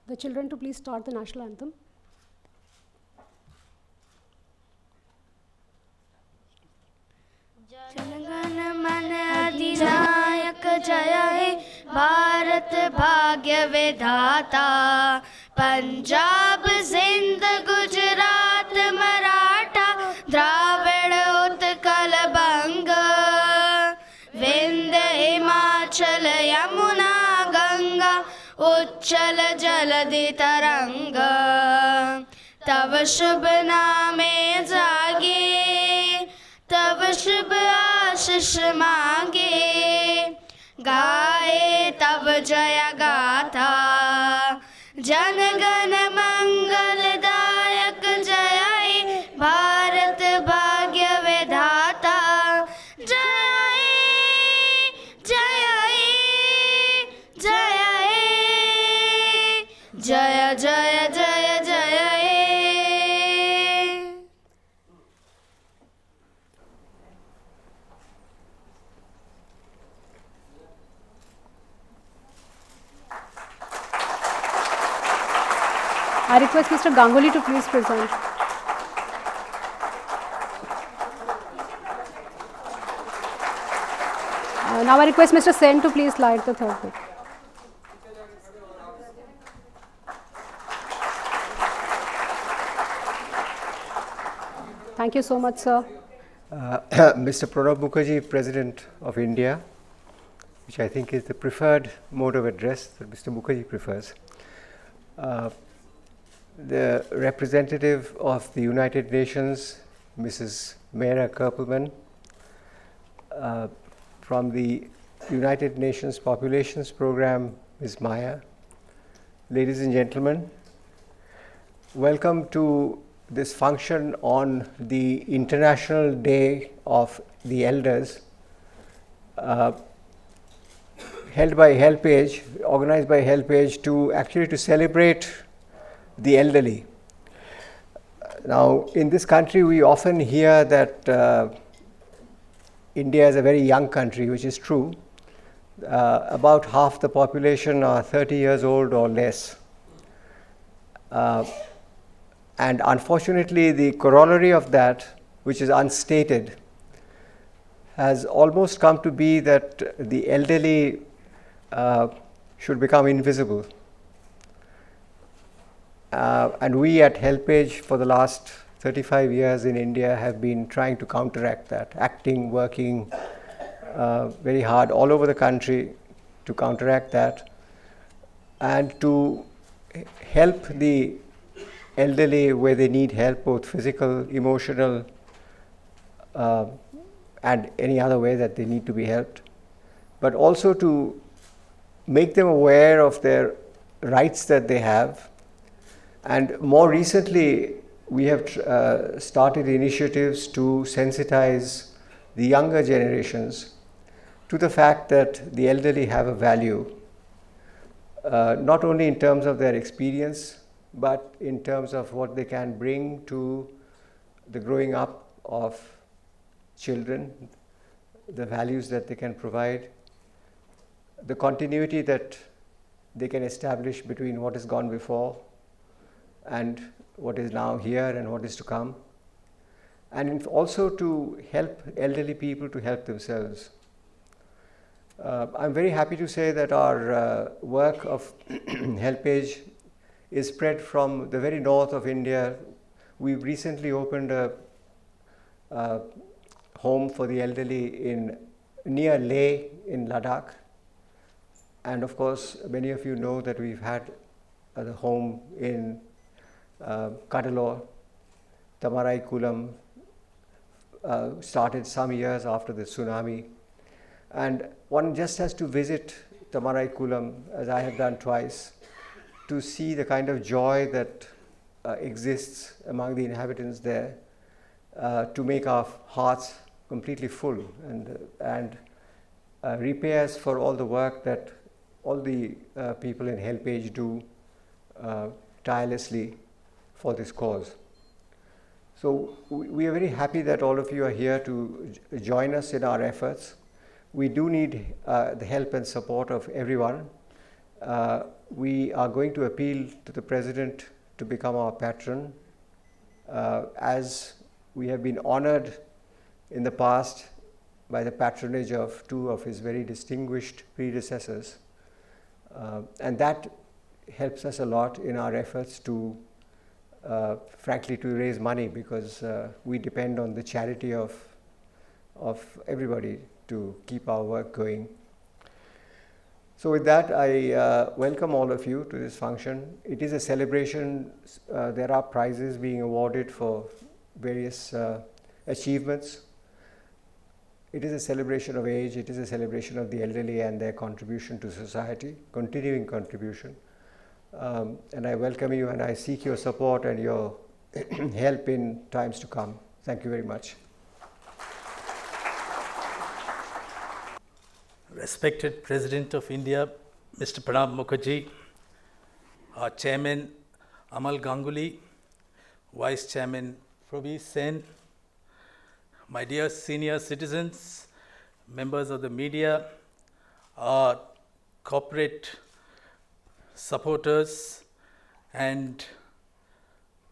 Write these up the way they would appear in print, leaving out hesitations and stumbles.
the children to please start the national anthem. जनगण मन अधिनायक जय हे भारत भाग्य विधाता पंजाब सिंध गुजरात मराठा द्राविड़ उत्कल बंग विंध्य हिमाचल यमुना गंगा उच्चल जलधि तरंग तव शुभ नामे जागे तब शुभ आशीष मांगे गाए तब जय गाथा जनगण मंगलदायक जय हे भारत भाग्य विधाता जय हे जय हे जय हे जय जय जय जय हे. I request Mr. Ganguly to please present. Now I request Mr. Sen to please light the third wick. Thank you so much, sir. Mr. Pranab Mukherjee, President of India, which I think is the preferred mode of address that Mr. Mukherjee prefers. The representative of the United Nations, Mrs. Mera Kerpelman, from the United Nations Populations Program, Ms. Maya. Ladies and gentlemen, welcome to this function on the International Day of the Elders, held by HelpAge, organized by HelpAge to celebrate the elderly. Now, in this country, we often hear that India is a very young country, which is true. About half the population are 30 years old or less. And unfortunately, the corollary of that, which is unstated, has almost come to be that the elderly should become invisible. And we at HelpAge for the last 35 years in India have been trying to counteract that, working very hard all over the country to counteract that and to help the elderly where they need help, both physical, emotional, and any other way that they need to be helped, but also to make them aware of their rights that they have. And more recently, we have started initiatives to sensitize the younger generations to the fact that the elderly have a value, not only in terms of their experience, but in terms of what they can bring to the growing up of children, the values that they can provide, the continuity that they can establish between what has gone before and what is now here and what is to come, and also to help elderly people to help themselves. I'm very happy to say that our work of HelpAge is spread from the very north of India. We've recently opened a home for the elderly near Leh in Ladakh. And of course, many of you know that we've had the home in Cuddalore, Tamarai-Kulam, started some years after the tsunami. And one just has to visit Tamarai-Kulam, as I have done twice, to see the kind of joy that exists among the inhabitants there, to make our hearts completely full and repay us for all the work that all the people in HelpAge do tirelessly for this cause. So we are very happy that all of you are here to join us in our efforts. We do need the help and support of everyone, we are going to appeal to the President to become our patron, as we have been honored in the past by the patronage of two of his very distinguished predecessors. And that helps us a lot in our efforts to, frankly, to raise money, because we depend on the charity of everybody to keep our work going. So with that, I welcome all of you to this function. It is a celebration. There are prizes being awarded for various achievements. It is a celebration of age. It is a celebration of the elderly and their contribution to society, continuing contribution. And I welcome you, and I seek your support and your help in times to come. Thank you very much. Respected President of India, Mr. Pranab Mukherjee, our Chairman Amal Ganguly, Vice Chairman Prabir Sen, my dear senior citizens, members of the media, our corporate supporters, and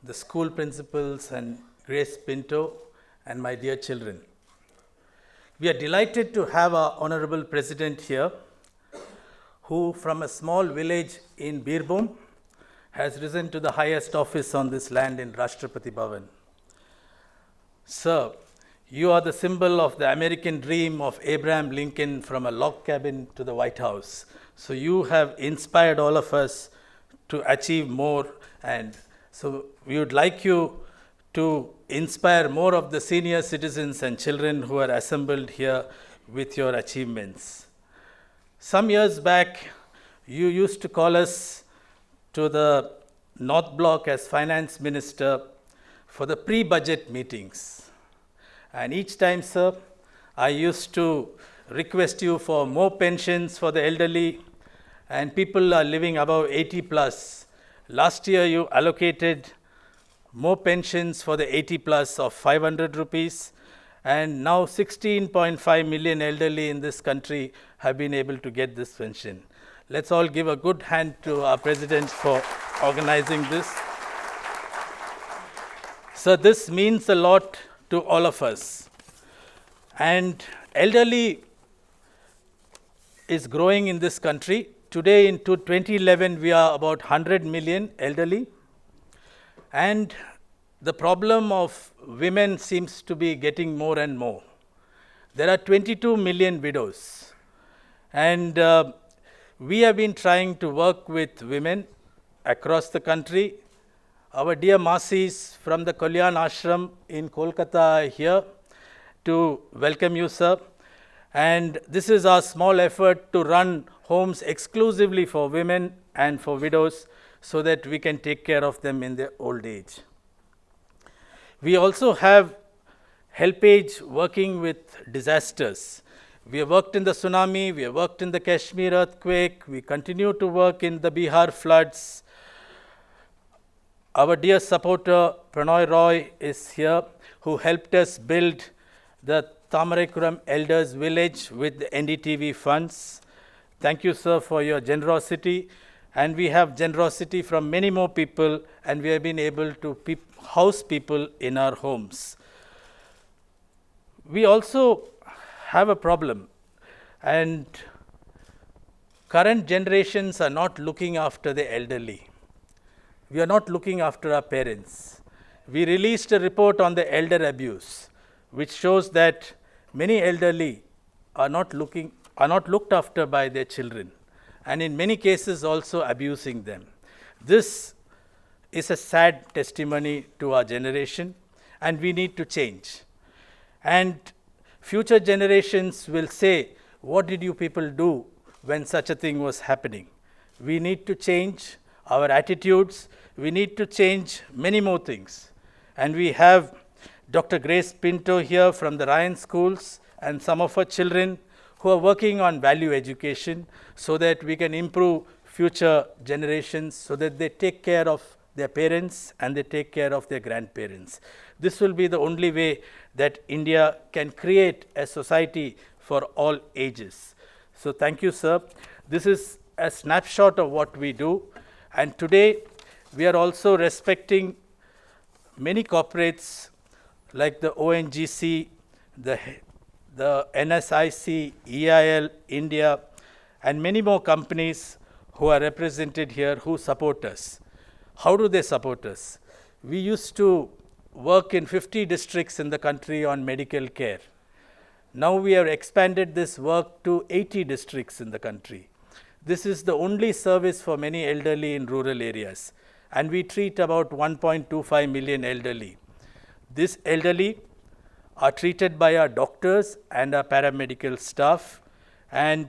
the school principals and Grace Pinto, and my dear children. We are delighted to have our Honorable President here, who from a small village in Birbhum has risen to the highest office on this land in Rashtrapati Bhavan. Sir, you are the symbol of the American dream of Abraham Lincoln from a log cabin to the White House. So you have inspired all of us to achieve more, and so we would like you to inspire more of the senior citizens and children who are assembled here with your achievements. Some years back, you used to call us to the North Block as Finance Minister for the pre-budget meetings. And each time, sir, I used to request you for more pensions for the elderly, and people are living above 80 plus. Last year, you allocated more pensions for the 80 plus of 500 rupees, and now 16.5 million elderly in this country have been able to get this pension. Let's all give a good hand to our President for organizing this. So this means a lot to all of us. And elderly is growing in this country. Today in 2011, we are about 100 million elderly. And the problem of women seems to be getting more and more. There are 22 million widows. And we have been trying to work with women across the country. Our dear Masis from the Kalyan Ashram in Kolkata are here to welcome you, sir. And this is our small effort to run homes exclusively for women and for widows, so that we can take care of them in their old age. We also have HelpAge working with disasters. We have worked in the tsunami, we have worked in the Kashmir earthquake, we continue to work in the Bihar floods. Our dear supporter Pranoy Roy is here, who helped us build the Tamarekuram Elders Village with the NDTV funds. Thank you, sir, for your generosity. And we have generosity from many more people, and we have been able to house people in our homes. We also have a problem, and current generations are not looking after the elderly. We are not looking after our parents. We released a report on the elder abuse, which shows that many elderly are not looked after by their children, and in many cases also abusing them. This is a sad testimony to our generation, and we need to change. And future generations will say, what did you people do when such a thing was happening? We need to change our attitudes. We need to change many more things. And we have Dr. Grace Pinto here from the Ryan schools and some of her children who are working on value education, so that we can improve future generations, so that they take care of their parents and they take care of their grandparents. This will be the only way that India can create a society for all ages. So thank you, sir. This is a snapshot of what we do. And today, we are also respecting many corporates like the ONGC, the NSIC, EIL, India, and many more companies who are represented here who support us. How do they support us? We used to work in 50 districts in the country on medical care. Now we have expanded this work to 80 districts in the country. This is the only service for many elderly in rural areas, and we treat about 1.25 million elderly. This elderly are treated by our doctors and our paramedical staff, and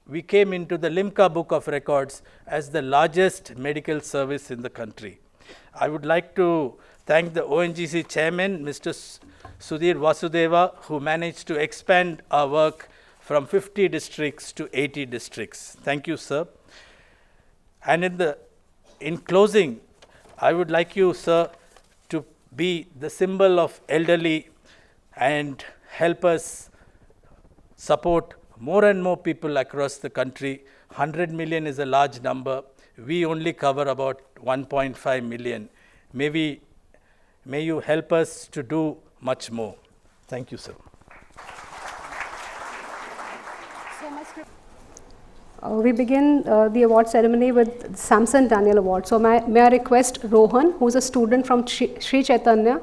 we came into the Limca Book of Records as the largest medical service in the country. I would like to thank the ONGC chairman, Mr. Sudhir Vasudeva, who managed to expand our work from 50 districts to 80 districts. Thank you, sir. And in closing, I would like you, sir, to be the symbol of elderly and help us support more and more people across the country. 100 million is a large number. We only cover about 1.5 million. May you help us to do much more. Thank you, sir. We begin the award ceremony with Samson Daniel Award. So may I request Rohan, who is a student from Sri Chaitanya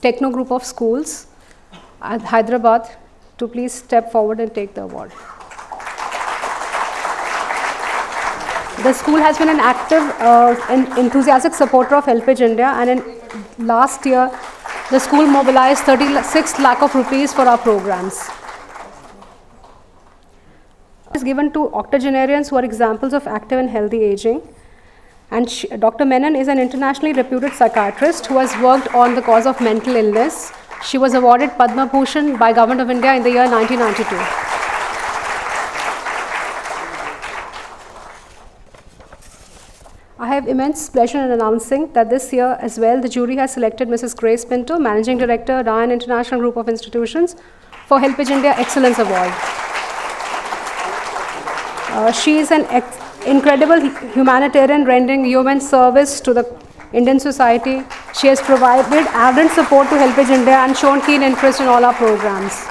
Techno Group of Schools at Hyderabad, to please step forward and take the award. The school has been an active and enthusiastic supporter of Helpage India, and in last year, the school mobilized 36 lakh of rupees for our programs. It is given to octogenarians who are examples of active and healthy aging. And Dr. Menon is an internationally reputed psychiatrist who has worked on the cause of mental illness. She was awarded Padma Bhushan by Government of India in the year 1992. I have immense pleasure in announcing that this year as well, the jury has selected Mrs. Grace Pinto, Managing Director, Ryan International Group of Institutions, for Helpage India Excellence Award. She is an incredible humanitarian, rendering human service to the Indian society. She has provided ardent support to Helpage India and shown keen interest in all our programs.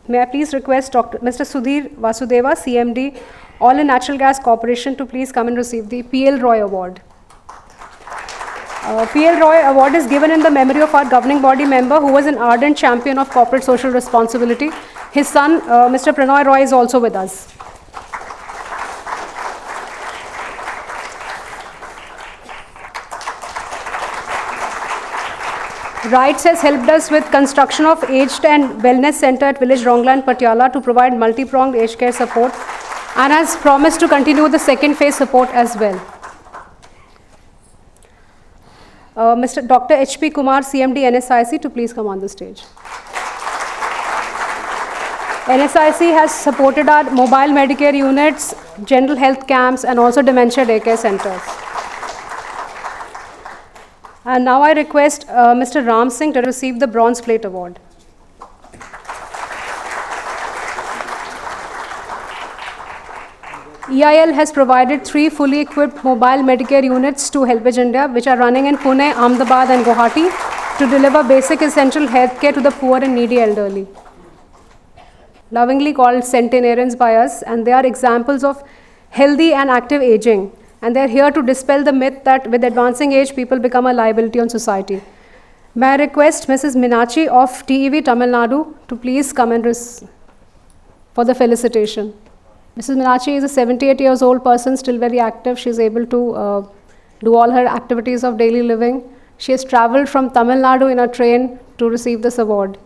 May I please request Mr. Sudhir Vasudeva, CMD, Oil and Natural Gas Corporation, to please come and receive the P.L. Roy Award. P.L. Roy Award is given in the memory of our governing body member who was an ardent champion of corporate social responsibility. His son, Mr. Pranoy Roy, is also with us. RITES has helped us with construction of Aged and Wellness Center at Village Rongla and Patiala to provide multi-pronged aged care support, and has promised to continue the second phase support as well. Mr. Dr. H.P. Kumar, CMD, NSIC, to please come on the stage. NSIC has supported our mobile Medicare units, general health camps, and also dementia daycare centers. And now I request Mr. Ram Singh to receive the Bronze Plate Award. EIL has provided 3 fully equipped mobile Medicare units to Helpage India, which are running in Pune, Ahmedabad and Guwahati to deliver basic essential health care to the poor and needy elderly. Lovingly called centenarians by us, and they are examples of healthy and active aging. And they are here to dispel the myth that with advancing age, people become a liability on society. May I request Mrs. Minachi of TEV Tamil Nadu to please come and for the felicitation. Mrs. Minachi is a 78 years old person, still very active. She is able to do all her activities of daily living. She has traveled from Tamil Nadu in a train to receive this award.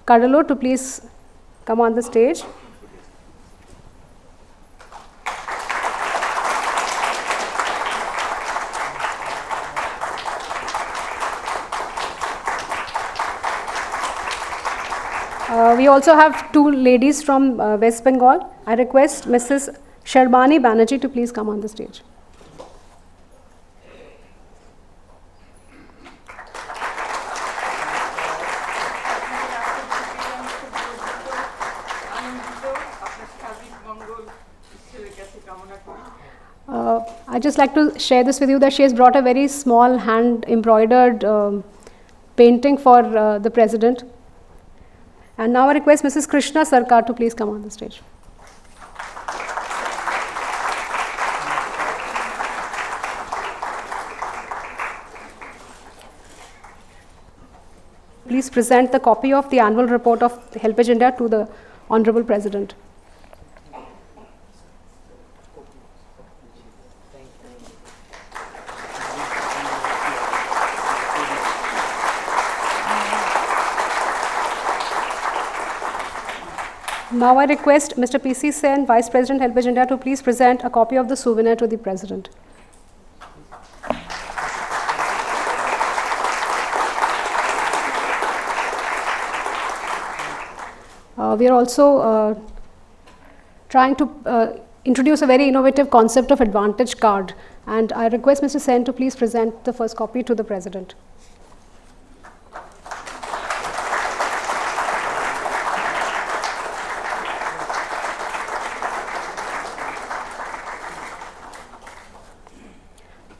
Kadalo to please come on the stage. We also have 2 ladies from West Bengal. I request Mrs. Sharbani Banerjee to please come on the stage. I'd just like to share this with you that she has brought a very small hand embroidered painting for the President. And now I request Mrs. Krishna Sarkar to please come on the stage. Please present the copy of the annual report of Helpage India to the Honorable President. Now I request Mr. P.C. Sen, Vice President, Helpage India, to please present a copy of the souvenir to the President. We are also trying to introduce a very innovative concept of Advantage card, and I request Mr. Sen to please present the first copy to the President.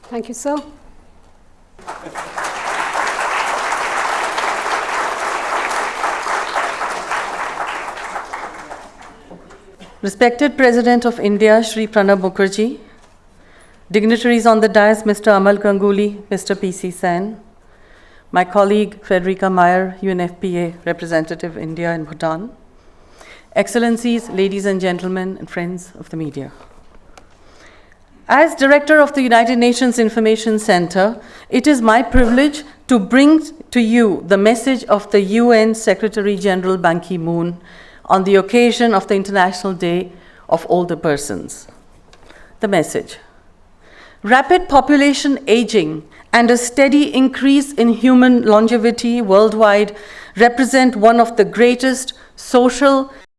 Thank you, sir. Respected President of India, Shri Pranab Mukherjee, dignitaries on the dais, Mr. Amal Ganguly, Mr. P.C. Sen, my colleague Frederica Meyer, UNFPA representative India and Bhutan, Excellencies, ladies and gentlemen, and friends of the media. As Director of the United Nations Information Center, it is my privilege to bring to you the message of the UN Secretary General Ban Ki-moon on the occasion of the International Day of Older Persons. The message: rapid population aging and a steady increase in human longevity worldwide represent one of the greatest social